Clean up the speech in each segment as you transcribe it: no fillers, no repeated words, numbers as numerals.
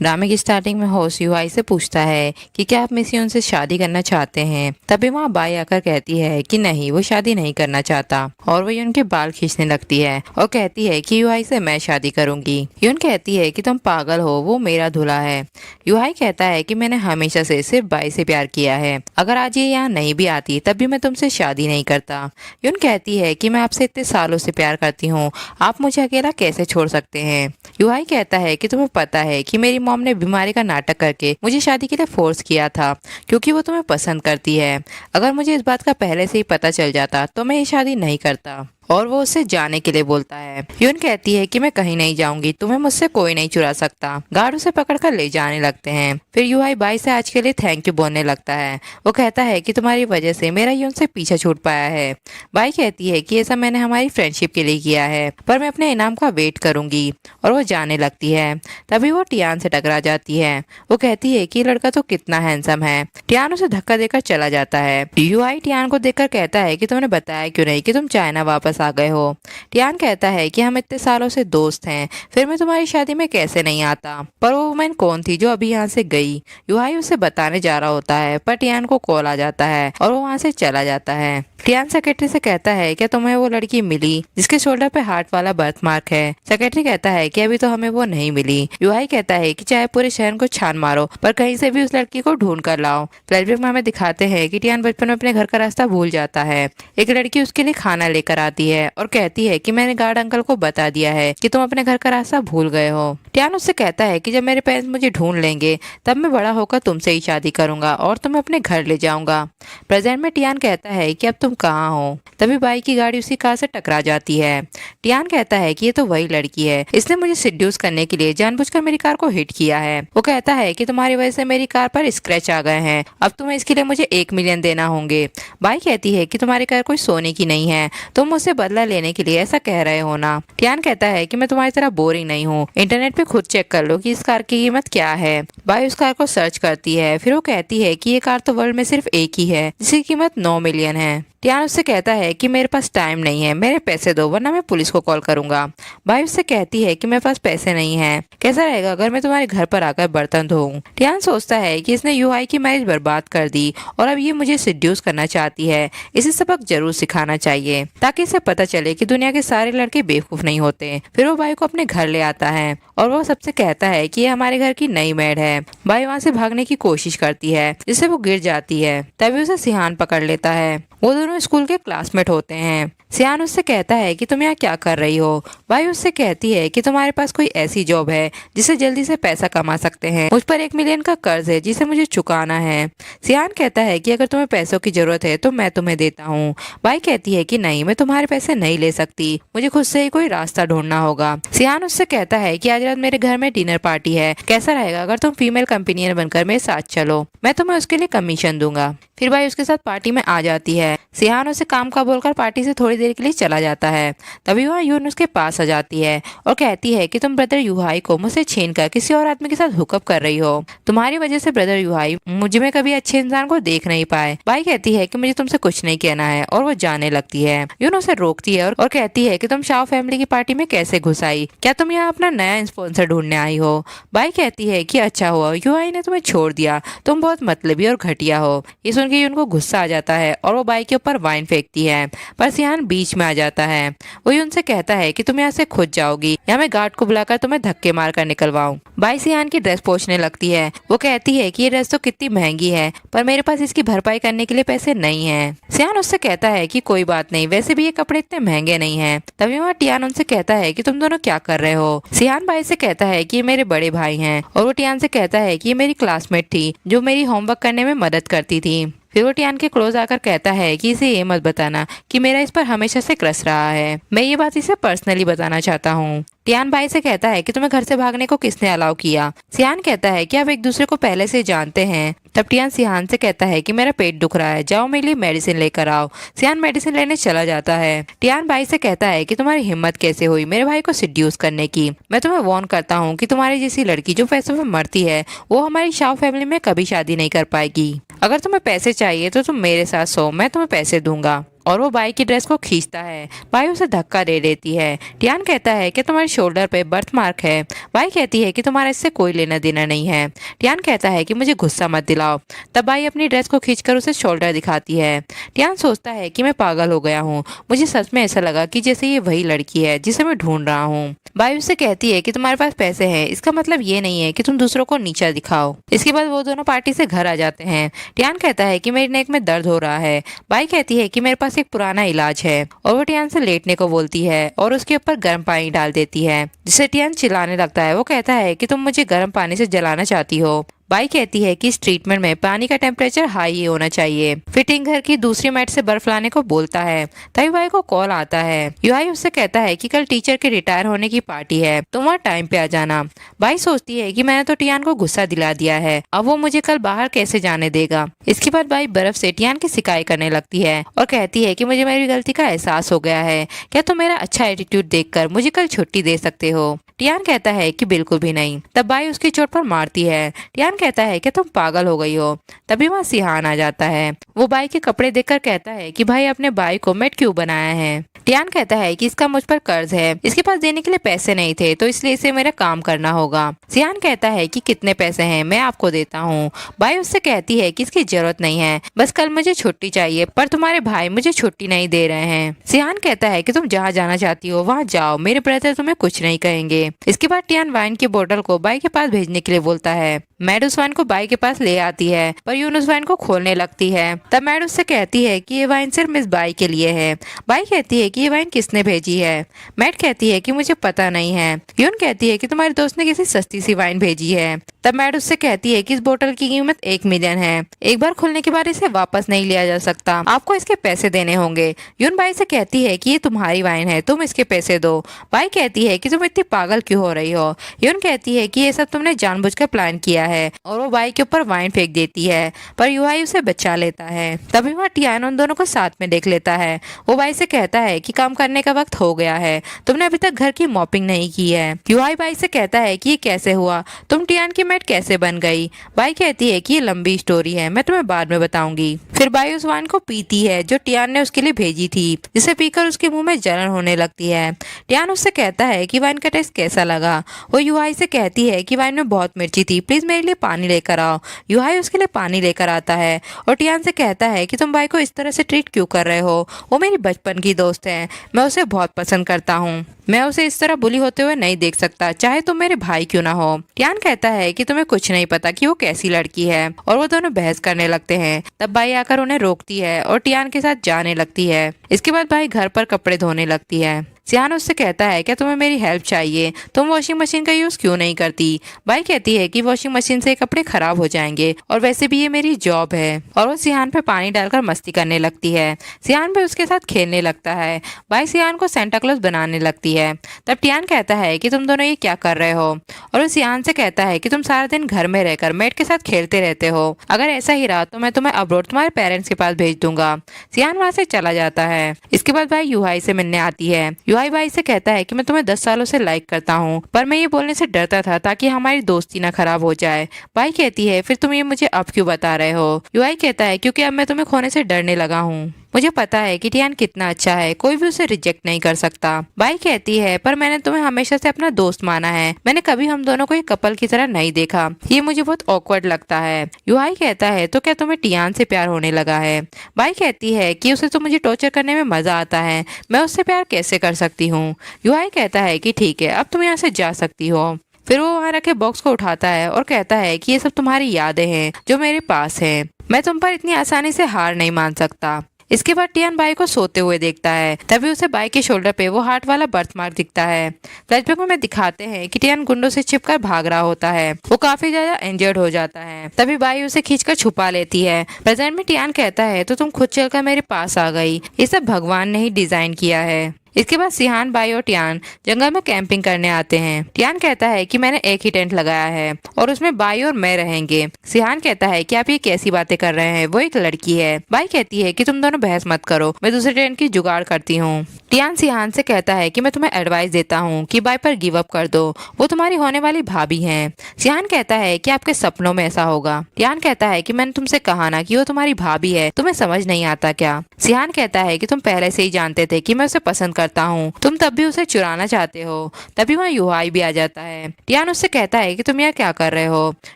ड्रामे की स्टार्टिंग में होस्ट यूआई से पूछता है कि क्या आप मिस यून से शादी करना चाहते हैं। तभी वहाँ बाई आकर कहती है कि नहीं, वो शादी नहीं करना चाहता और वो यून के बाल खींचने लगती है और कहती है कि यूआई से मैं शादी करूंगी। यून कहती है कि तुम पागल हो, वो मेरा दूल्हा है। यूआई कहता है कि मैंने हमेशा से सिर्फ बाई से प्यार किया है, अगर आज ये यहाँ नहीं भी आती तब भी मैं तुमसे शादी नहीं करता। यून कहती है कि मैं आपसे इतने सालों से प्यार करती हूँ, आप मुझे अकेला कैसे छोड़ सकते हैं। यूआई कहता है कि तुम्हें पता है कि मेरी मॉम ने बीमारी का नाटक करके मुझे शादी के लिए फोर्स किया था क्योंकि वो तुम्हें पसंद करती है। अगर मुझे इस बात का पहले से ही पता चल जाता तो मैं ये शादी नहीं करता। और वो उससे जाने के लिए बोलता है। यून कहती है कि मैं कहीं नहीं जाऊंगी, तुम्हें मुझसे कोई नहीं चुरा सकता। गार्ड उसे पकड़कर ले जाने लगते हैं। फिर यूआई बाई से आज के लिए थैंक यू बोलने लगता है। वो कहता है कि तुम्हारी वजह से मेरा यून से पीछा छूट पाया है। बाई कहती है कि ऐसा मैंने हमारी फ्रेंडशिप के लिए किया है, पर मैं अपने इनाम का वेट करूंगी। और वो जाने लगती है। तभी वो टियान से टकरा जाती है। वो कहती है कि लड़का तो कितना हैंडसम है। टियान उसे धक्का देकर चला जाता है। यूआई टियान को देखकर कहता है कि तुमने बताया क्यों नहीं कि तुम चाइना वापस आ गए हो। टियान कहता है कि हम इतने सालों से दोस्त हैं, फिर मैं तुम्हारी शादी में कैसे नहीं आता। पर वो वुमेन कौन थी जो अभी यहाँ से गई। यूआई उसे बताने जा रहा होता है, पर टियान को कॉल आ जाता है और वो वहाँ से चला जाता है। टियान सेक्रेटरी से कहता है क्या तुम्हें वो लड़की मिली जिसके शोल्डर पे हार्ट वाला बर्थ मार्क है। सेक्रेटरी कहता है कि अभी तो हमें वो नहीं मिली। यूआई कहता है कि चाहे पूरे शहर को छान मारो, पर कहीं से भी उस लड़की को ढूंढ कर लाओ। फ्लैशबैक में हमें दिखाते हैं कि टियान बचपन में अपने घर का रास्ता भूल जाता है। एक लड़की उसके लिए खाना लेकर आती है और कहती है कि मैंने गार्ड अंकल को बता दिया है कि तुम अपने घर का रास्ता भूल गए हो। टियान उससे कहता है कि जब मेरे पेरेंट्स मुझे ढूंढ लेंगे तब मैं बड़ा होकर तुमसे ही शादी करूंगा और तुम्हें अपने घर ले जाऊंगा। प्रेजेंट में टियान कहता है कि अब तुम कहाँ हो। तभी बाई की गाड़ी उसी कार से टकरा जाती है। टियान कहता है कि ये तो वही लड़की है, इसने मुझे सिड्यूस करने के लिए जानबूझकर मेरी कार को हिट किया है। वो कहता है कि तुम्हारी वजह से मेरी कार पर स्क्रैच आ गए हैं, अब तुम्हें इसके लिए मुझे 1 मिलियन देना होंगे। बाई कहती है कि तुम्हारी कार कोई सोने की नहीं है, तुम मुझसे बदला लेने के लिए ऐसा कह रहे हो ना। टियान कहता है कि मैं तुम्हारी तरह बोरिंग नहीं हूँ, इंटरनेट पे खुद चेक कर लो कि इस कार की कीमत क्या है। बाई उस कार को सर्च करती है। फिर वो कहती है कि ये कार तो वर्ल्ड में सिर्फ एक ही है जिसकी कीमत 9 मिलियन है। टियान उससे कहता है कि मेरे पास टाइम नहीं है, मेरे पैसे दो वरना मैं पुलिस को कॉल करूंगा। भाई उससे कहती है कि मेरे पास पैसे नहीं है, कैसा रहेगा अगर मैं तुम्हारे घर पर आकर बर्तन धोऊं। टियान सोचता है कि इसने यूआई की मैरिज बर्बाद कर दी और अब ये मुझे सिड्यूस करना चाहती है। इसे सबक जरूर सिखाना चाहिए ताकि इसे पता चले कि दुनिया के सारे लड़के बेवकूफ नहीं होते। फिर वो भाई को अपने घर ले आता है और वो सबसे कहता है कि ये हमारे घर की नई मेड है। भाई वहाँ से भागने की कोशिश करती है जिससे वो गिर जाती है। तभी उसे सिहान पकड़ लेता है। वो दोनों स्कूल के क्लासमेट होते हैं। सियान उससे कहता है कि तुम यहाँ क्या कर रही हो। भाई उससे कहती है कि तुम्हारे पास कोई ऐसी जॉब है जिससे जल्दी से पैसा कमा सकते हैं, मुझ पर 1 मिलियन का कर्ज है जिसे मुझे चुकाना है। सियान कहता है कि अगर तुम्हें पैसों की जरूरत है तो मैं तुम्हें देता हूँ। भाई कहती है कि नहीं, मैं तुम्हारे पैसे नहीं ले सकती, मुझे खुद से ही कोई रास्ता ढूंढना होगा। सियान उससे कहता है कि आज रात मेरे घर में डिनर पार्टी है, कैसा रहेगा अगर तुम फीमेल कंपेनियन बनकर मेरे साथ चलो, मैं तुम्हें उसके लिए कमीशन दूंगा। फिर भाई उसके साथ पार्टी में आ जाती है। सियान उसे काम का बोलकर पार्टी से थोड़ी देर के लिए चला जाता है। तभी वह यून उसके पास आ जाती है और कहती है कि तुम ब्रदर यूहाई को मुझसे छीनकर किसी और आदमी के साथ हुकअप कर रही हो। तुम्हारी वजह से ब्रदर यूहाई मुझ में कभी अच्छे इंसान को देख नहीं पाए। भाई कहती है कि मुझे तुमसे कुछ नहीं कहना है और वो जाने लगती है। यून उसे रोकती है और कहती है कि तुम शाओ फैमिली की पार्टी में कैसे घुस आई, क्या तुम यहाँ अपना नया स्पॉन्सर ढूंढने आई हो। भाई कहती है कि अच्छा हुआ यूहाई ने तुम्हें छोड़ दिया, तुम बहुत मतलबी और घटिया हो। ये सुन के उनको गुस्सा आ जाता है और वो बाई के ऊपर वाइन फेंकती है, पर सियान बीच में आ जाता है। वही उनसे कहता है कि तुम यहाँ से खुद जाओगी या मैं गार्ड को बुलाकर तुम्हें धक्के मार कर निकलवाऊं। बाई सियान की ड्रेस पोंछने लगती है। वो कहती है कि ये ड्रेस तो कितनी महंगी है, पर मेरे पास इसकी भरपाई करने के लिए पैसे नहीं है। सियान उससे कहता है कि कोई बात नहीं, वैसे भी ये कपड़े इतने महंगे नहीं है। तभी वहाँ टियान उनसे कहता है कि तुम दोनों क्या कर रहे हो। सियान भाई से कहता है कि ये मेरे बड़े भाई हैं और वो टियान से कहता है कि ये मेरी क्लासमेट थी जो मेरी होमवर्क करने में मदद करती थी। फिर वो टियान के क्लोज आकर कहता है कि इसे ये मत बताना कि मेरा इस पर हमेशा से क्रश रहा है, मैं ये बात इसे पर्सनली बताना चाहता हूँ। टियान भाई से कहता है कि तुम्हें घर से भागने को किसने अलाउ किया। सियान कहता है कि आप एक दूसरे को पहले से जानते हैं। तब टियान सियान से कहता है कि मेरा पेट दुख रहा है, जाओ मेरे लिए मेडिसिन लेकर आओ। सियान मेडिसिन लेने चला जाता है। टियान भाई से कहता है कि तुम्हारी हिम्मत कैसे हुई मेरे भाई को सिड्यूस करने की। मैं तुम्हें वार्न करता हूँ कि तुम्हारी जैसी लड़की जो पैसों में मरती है वो हमारी शाओ फैमिली में कभी शादी नहीं कर पाएगी। अगर तुम्हें पैसे चाहिए तो तुम मेरे साथ सो, मैं तुम्हें पैसे दूंगा। और वो बाई की ड्रेस को खींचता है। बाई उसे धक्का दे देती है। टियान कहता है कि तुम्हारे शोल्डर पे बर्थ मार्क है। बाई कहती है कि तुम्हारा इससे कोई लेना देना नहीं है। टियान कहता है कि मुझे गुस्सा मत दिलाओ। तब बाई अपनी ड्रेस को खींचकर उसे शोल्डर दिखाती है। टियान सोचता है कि मैं पागल हो गया हूँ, मुझे सच में ऐसा लगा कि जैसे ये वही लड़की है जिसे मैं ढूंढ रहा हूँ। बाई उससे कहती है कि तुम्हारे पास पैसे हैं, इसका मतलब ये नहीं है कि तुम दूसरों को नीचा दिखाओ। इसके बाद वो दोनों पार्टी से घर आ जाते हैं। टियान कहता है कि मेरी नेक में दर्द हो रहा है। बाई कहती है कि मेरे पास एक पुराना इलाज है और वो टियान से लेटने को बोलती है और उसके ऊपर गर्म पानी डाल देती है, जिससे टियान चिल्लाने लगता है। वो कहता है कि तुम मुझे गर्म पानी से जलाना चाहती हो। बाई कहती है कि इस ट्रीटमेंट में पानी का टेम्परेचर हाई ही होना चाहिए। फिटिंग घर की दूसरी मैट से बर्फ लाने को बोलता है। तभी बाई को कॉल आता है। युआई उससे कहता है कि कल टीचर के रिटायर होने की पार्टी है, तुम वहाँ टाइम पे आ जाना। बाई सोचती है कि मैंने तो टियान को गुस्सा दिला दिया है, अब वो मुझे कल बाहर कैसे जाने देगा। इसके बाद बाई बर्फ से टियान की शिकायत करने लगती है और कहती है कि मुझे मेरी गलती का एहसास हो गया है, क्या तुम मेरा अच्छा एटीट्यूड देखकर मुझे कल छुट्टी दे सकते हो। टियान कहता है कि बिल्कुल भी नहीं। तब बाई उसकी चोट पर मारती है। टियान कहता है कि तुम पागल हो गई हो। तभी वहाँ सिहान आ जाता है। वो बाई के कपड़े देखकर कहता है कि भाई अपने बाई को मेट क्यों बनाया है। टियान कहता है कि इसका मुझ पर कर्ज है, इसके पास देने के लिए पैसे नहीं थे, तो इसलिए इसे मेरा काम करना होगा। सिहान कहता है कि कितने पैसे हैं, मैं आपको देता हूँ। बाई उससे कहती है कि इसकी जरूरत नहीं है, बस कल मुझे छुट्टी चाहिए, पर तुम्हारे भाई मुझे छुट्टी नहीं दे रहे हैं। सिहान कहता है कि तुम जहाँ जाना चाहती हो वहाँ जाओ, मेरे ब्रदर तुम्हें कुछ नहीं कहेंगे। इसके बाद टियान वाइन की बोतल को बाई के पास भेजने के लिए बोलता है। मैड उस वाइन को बाई के पास ले आती है, पर यून उस वाइन को खोलने लगती है। तब मैड उससे कहती है कि ये वाइन सिर्फ मिस बाई के लिए है। बाई कहती है कि ये वाइन किसने भेजी है। मैड कहती है कि मुझे पता नहीं है। यून कहती है कि तुम्हारे दोस्त ने किसी सस्ती सी वाइन भेजी है। तब मैड उससे कहती है कि इस बोतल की कीमत 1 मिलियन है, एक बार खुलने के बाद इसे वापस नहीं लिया जा सकता, आपको इसके पैसे देने होंगे। यून बाई से कहती है कि ये तुम्हारी वाइन है, तुम इसके पैसे दो। बाई कहती है कि तुम इतनी पागल क्यों हो रही हो। यून कहती है कि ये सब तुमने जानबूझकर प्लान किया है, और वो बाई के ऊपर वाइन फेंक देती है, पर युआई उसे बचा लेता है। तभी वहाँ टियान उन दोनों को साथ में देख लेता है। वो बाई से कहता है कि काम करने का वक्त हो गया है, तुमने अभी तक घर की मॉपिंग नहीं की है। युआई बाई से कहता है कि ये कैसे हुआ, तुम टियान की मेट कैसे बन गई। बाई कहती है कि ये लंबी स्टोरी है, मैं तुम्हें बाद में बताऊंगी। फिर बाई उस वाइन को पीती है जो टियान ने उसके लिए भेजी थी, जिसे पीकर उसके मुंह में जलन होने लगती है। टियान उससे कहता है कि वाइन का टेस्ट कैसा लगा। वो युआई से कहती है कि वाइन में बहुत मिर्ची थी, प्लीज मेरे लिए पानी लेकर आओ। युआई उसके लिए पानी लेकर आता है और टियान से कहता है कि तुम बाई को इस तरह से ट्रीट क्यों कर रहे हो, वो मेरी बचपन की दोस्त है, मैं उसे बहुत पसंद करता हूँ, मैं उसे इस तरह बुली होते हुए नहीं देख सकता, चाहे तुम मेरे भाई क्यों ना हो। टियान कहता है कि तुम्हें कुछ नहीं पता कि वो कैसी लड़की है, और वो दोनों बहस करने लगते हैं। तब बाई आकर उन्हें रोकती है और टियान के साथ जाने लगती है। इसके बाद बाई घर पर कपड़े धोने लगती है। सियान उससे कहता है क्या तुम्हें मेरी हेल्प चाहिए, तुम वॉशिंग मशीन का यूज क्यों नहीं करती। बाई कहती है कि वॉशिंग मशीन से कपड़े खराब हो जाएंगे और वैसे भी ये मेरी जॉब है, और वो सियान पे पानी डालकर मस्ती करने लगती है। सियान भी उसके साथ खेलने लगता है। बाई सियान को सेंटा क्लॉज बनाने लगती है। तब टियान कहता है कि तुम दोनों ये क्या कर रहे हो, और वो सियान से कहता है कि तुम सारा दिन घर में रहकर मेट के साथ खेलते रहते हो, अगर ऐसा ही रहा तो मैं तुम्हें अब्रोड तुम्हारे पेरेंट्स के पास भेज दूंगा। सियान वहाँ से चला जाता है। इसके बाद बाई युहाई से मिलने आती है। युहाई बाई से कहता है कि मैं तुम्हें 10 सालों से लाइक करता हूँ, पर मैं ये बोलने से डरता था ताकि हमारी दोस्ती ना खराब हो जाए। बाई कहती है फिर तुम ये मुझे अब क्यों बता रहे हो। युहाई कहता है क्योंकि अब मैं तुम्हें खोने से डरने लगा हूँ, मुझे पता है कि टियान कितना अच्छा है, कोई भी उसे रिजेक्ट नहीं कर सकता। बाई कहती है पर मैंने तुम्हें हमेशा से अपना दोस्त माना है, मैंने कभी हम दोनों को एक कपल की तरह नहीं देखा, ये मुझे बहुत ऑकवर्ड लगता है। युहाई कहता है तो क्या तुम्हें टियान से प्यार होने लगा है। बाई कहती है कि उसे तो मुझे टॉर्चर करने में मजा आता है, मैं उससे प्यार कैसे कर सकती हूँ। युहाई कहता है कि ठीक है अब तुम यहाँ से जा सकती हो। फिर वो वहाँ रखे बॉक्स को उठाता है और कहता है कि ये सब तुम्हारी यादें हैं जो मेरे पास है, मैं तुम पर इतनी आसानी से हार नहीं मान सकता। इसके बाद टियान बाई को सोते हुए देखता है, तभी उसे बाई के शोल्डर पे वो हार्ट वाला बर्थ मार्क दिखता है। फ्लैशबैक में दिखाते हैं कि टियान गुंडों से छिपकर भाग रहा होता है, वो काफी ज्यादा इंजर्ड हो जाता है। तभी बाई उसे खींचकर छुपा लेती है। प्रेजेंट में टियान कहता है तो तुम खुद चलकर मेरे पास आ गई, ये सब भगवान ने ही डिजाइन किया है। इसके बाद सिहान, बाई और टियान जंगल में कैंपिंग करने आते हैं। टियान कहता है कि मैंने एक ही टेंट लगाया है और उसमें बाई और मैं रहेंगे। सिहान कहता है कि आप ये कैसी बातें कर रहे हैं, वो एक लड़की है। बाई कहती है कि तुम दोनों बहस मत करो, मैं दूसरे टेंट की जुगाड़ करती हूँ। टियान सिहान से कहता है कि मैं तुम्हें एडवाइस देता हूँ कि बाई पर गिव अप कर दो, वो तुम्हारी होने वाली भाभी हैं। सिहान कहता है कि आपके सपनों में ऐसा होगा। टियान कहता है कि मैंने तुमसे कहा ना कि वो तुम्हारी भाभी है, तुम्हें समझ नहीं आता क्या। सिहान कहता है कि तुम पहले से ही जानते थे कि मैं उसे पसंद करता हूँ, तुम तब भी उसे चुराना चाहते हो। तभी वहाँ युहाई भी आ जाता है। टियान उससे कहता है कि तुम यहाँ क्या कर रहे हो।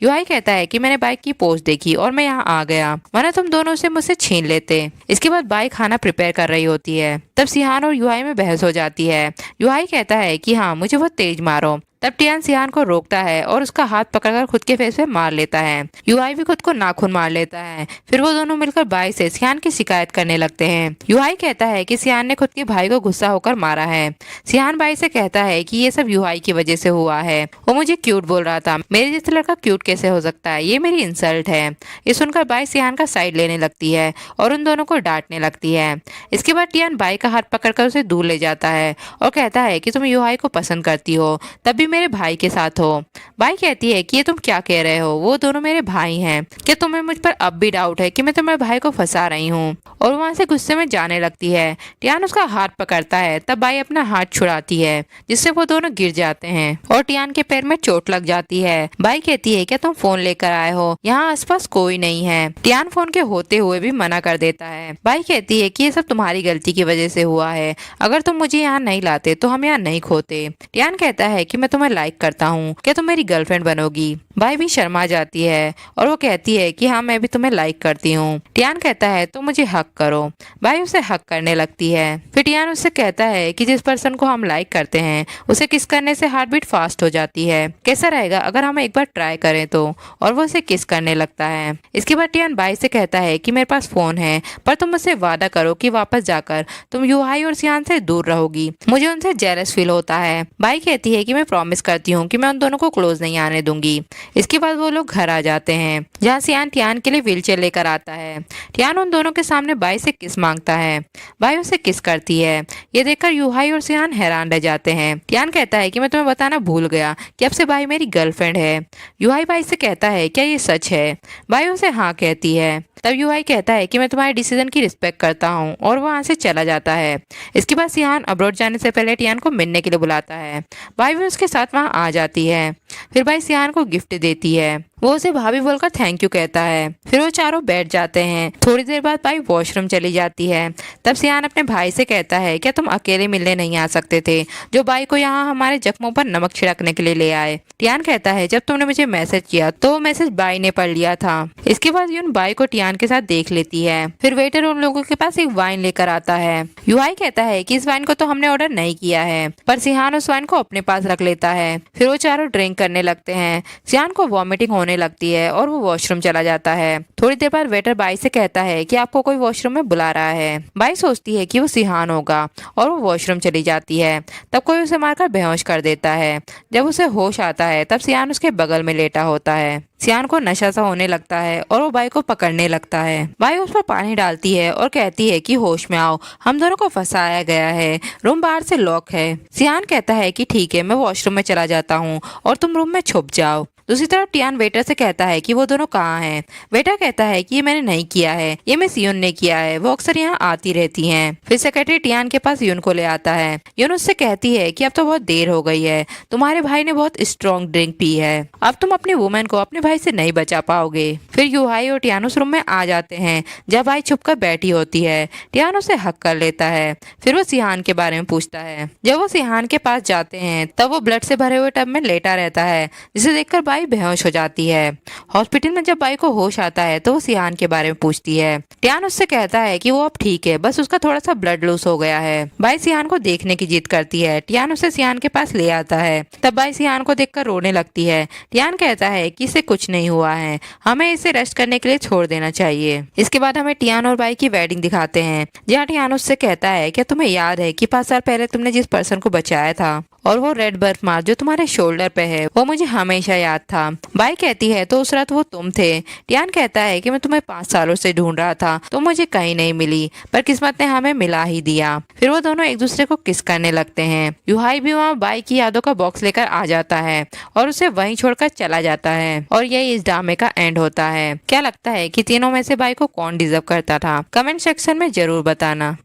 युहाई कहता है कि मैंने बाइक की पोस्ट देखी और मैं यहाँ आ गया, वरना तुम दोनों उसे मुझसे छीन लेते। इसके बाद बाई खाना प्रिपेयर कर रही होती है। तब सिहान और युहाई में बहस हो जाती है। युहाई कहता है कि हाँ, मुझे बहुत तेज मारो। तब टियान सिहान को रोकता है और उसका हाथ पकड़कर खुद के फेस पे मार लेता है। युहाई भी खुद को नाखून मार लेता है। फिर वो दोनों मिलकर बाई से सिहान की शिकायत करने लगते हैं। युहाई कहता है कि सिहान ने खुद के भाई को गुस्सा होकर मारा है। सिहान बाई से कहता है कि ये सब युहाई की वजह से हुआ है, वो मुझे क्यूट बोल रहा था, मेरे जैसे लड़का क्यूट कैसे हो सकता है, ये मेरी इंसल्ट है। ये सुनकर बाई सिहान का साइड लेने लगती है और उन दोनों को डांटने लगती है। इसके बाद टियान बाई का हाथ पकड़कर उसे दूर ले जाता है और कहता है कि तुम युहाई को पसंद करती हो, तब भी मेरे भाई के साथ हो। बाई कहती है कि ये तुम क्या कह रहे हो, वो दोनों मेरे भाई हैं, क्या तुम्हें मुझ पर अब भी डाउट है कि मैं तुम्हारे भाई को फंसा रही हूँ। और वहां से गुस्से में जाने लगती है। टियान उसका हाथ पकड़ता है, तब बाई अपना हाथ छुड़ाती है, जिससे वो दोनों गिर जाते हैं और टियान के पैर में चोट लग जाती है। बाई कहती है क्या तुम फोन लेकर आए हो, यहाँ आसपास कोई नहीं है। टियान फोन के होते हुए भी मना कर देता है। बाई कहती है कि ये सब तुम्हारी गलती की वजह से हुआ है, अगर तुम मुझे यहाँ नहीं लाते तो हम यहाँ नहीं खोते। टियान कहता है कि मैं तुम्हें लाइक करता हूँ, क्या तुम मेरी गर्लफ्रेंड बनोगी। बाई भी शर्मा जाती है और वो कहती है कि हाँ, मैं भी तुम्हें लाइक करती हूँ। टियान कहता है तो मुझे हक करो। बाई उसे हक करने लगती है। फिर टियान उससे कहता है कि जिस पर्सन को हम लाइक करते हैं उसे किस करने से हार्ट बीट फास्ट हो जाती है, कैसा रहेगा अगर हम एक बार ट्राई करें तो। और वो उसे किस करने लगता है। इसके बाद टियान बाई से कहता है कि मेरे पास फोन है, पर तुम मुझसे वादा करो कि वापस जाकर तुम युहाई और सिहान से दूर रहोगी, मुझे उनसे जेलस फील होता है। बाई कहती है कि मैं प्रॉमिस करती हूँ कि मैं उन दोनों को क्लोज नहीं आने दूंगी। इसके बाद वो लोग घर आ जाते हैं, जहाँ सिहान टियान के लिए व्हीलचेयर लेकर आता है। टियान उन दोनों के सामने बाई से किस मांगता है। बाई उसे किस करती है। ये देखकर युहाई और सिहान हैरान रह जाते हैं। टियान कहता है कि मैं तुम्हें बताना भूल गया कि अब से बाई मेरी गर्लफ्रेंड है। युहाई बाई से कहता है क्या ये सच है। बाई उसे हाँ कहती है। तब युहाई कहता है कि मैं तुम्हारे डिसीजन की रिस्पेक्ट करता हूँ और वो वहाँ से चला जाता है। इसके बाद सिहान अब्रॉड जाने से पहले टियान को मिलने के लिए बुलाता है। बाई भी उसके साथ वहाँ आ जाती है। फिर बाई सिहान को गिफ्ट देती है, वो उसे भाभी बोलकर थैंक यू कहता है। फिर वो चारों बैठ जाते हैं। थोड़ी देर बाद बाई वॉशरूम चली जाती है। तब सिहान अपने भाई से कहता है क्या तुम अकेले मिलने नहीं आ सकते थे, जो बाई को यहाँ हमारे जख्मों पर नमक छिड़कने के लिए ले आए। टियान कहता है जब तुमने मुझे मैसेज किया तो वो मैसेज बाई ने पढ़ लिया था। इसके बाद यून बाई को टियान के साथ देख लेती है। फिर वेटर उन लोगों के पास एक वाइन लेकर आता है। युहाई कहता है कि इस वाइन को तो हमने ऑर्डर नहीं किया है, पर सिहान उस वाइन को अपने पास रख लेता है। फिर वो चारों ड्रिंक करने लगते हैं। सिहान को वॉमिटिंग होने लगती है और वो वॉशरूम चला जाता है। थोड़ी देर बाद वेटर बाई से कहता है कि आपको कोई वॉशरूम में बुला रहा है। बाई सोचती है कि वो सिहान होगा और वो वॉशरूम चली जाती है। तब कोई उसे मारकर बेहोश कर देता है। जब उसे होश आता है तब सिहान उसके बगल में लेटा होता है। सिहान को नशा सा होने लगता है और वो बाई को पकड़ने लगता है। बाई उस पर पानी डालती है और कहती है कि होश में आओ, हम दोनों को फंसाया गया है, रूम बाहर से लॉक है। सिहान कहता है कि ठीक है, मैं वॉशरूम में चला जाता हूँ और तुम रूम में छुप जाओ। दूसरी तरफ टियान वेटर से कहता है कि वो दोनों कहाँ हैं। वेटर कहता है कि ये मैंने नहीं किया है, ये मिस यून ने किया है, वो अक्सर यहाँ आती रहती हैं। फिर सेक्रेटरी टियान के पास यून को ले आता है। यून उससे कहती है कि अब तो बहुत देर हो गई है, तुम्हारे भाई ने बहुत स्ट्रॉन्ग ड्रिंक पी है, अब तुम अपनी वुमेन को अपने भाई से नहीं बचा पाओगे। फिर युहाई और टियान उस रूम में आ जाते हैं जब भाई छुपकर बैठी होती है। टियान उसे हक कर लेता है। फिर वो सिहान के बारे में पूछता है। जब वो सिहान के पास जाते हैं तब वो ब्लड से भरे हुए टब में लेटा रहता है, जिसे देखकर बाई बेहोश हो जाती है। हॉस्पिटल में जब बाई को होश आता है तो वो सिहान के बारे में पूछती है। टियान उससे कहता है कि वो अब ठीक है, बस उसका थोड़ा सा ब्लड लूज हो गया है। बाई सिहान को देखने की जिद करती है। टियान उसे सिहान के पास ले आता है। तब बाई सिहान को देखकर रोने लगती है। टियान कहता है कि इसे कुछ नहीं हुआ है, हमें इसे रेस्ट करने के लिए छोड़ देना चाहिए। इसके बाद हमें टियान और बाई की वेडिंग दिखाते हैं, जहाँ टियान उससे कहता है क्या तुम्हें याद है कि 5 साल पहले तुमने जिस पर्सन को बचाया था और वो रेड बर्फ मार्क जो तुम्हारे शोल्डर पे है वो मुझे हमेशा याद था। बाई कहती है तो उस रात वो तुम थे। टियान कहता है कि मैं तुम्हें 5 सालों से ढूंढ रहा था, तो मुझे कहीं नहीं मिली, पर किस्मत ने हमें मिला ही दिया। फिर वो दोनों एक दूसरे को किस करने लगते हैं। यूहाई भी वहाँ बाई की यादों का बॉक्स लेकर आ जाता है और उसे वहीं छोड़कर चला जाता है और यही इस ड्रामे का एंड होता है। क्या लगता है कि तीनों में से बाई को कौन डिजर्व करता था? कमेंट सेक्शन में जरूर बताना।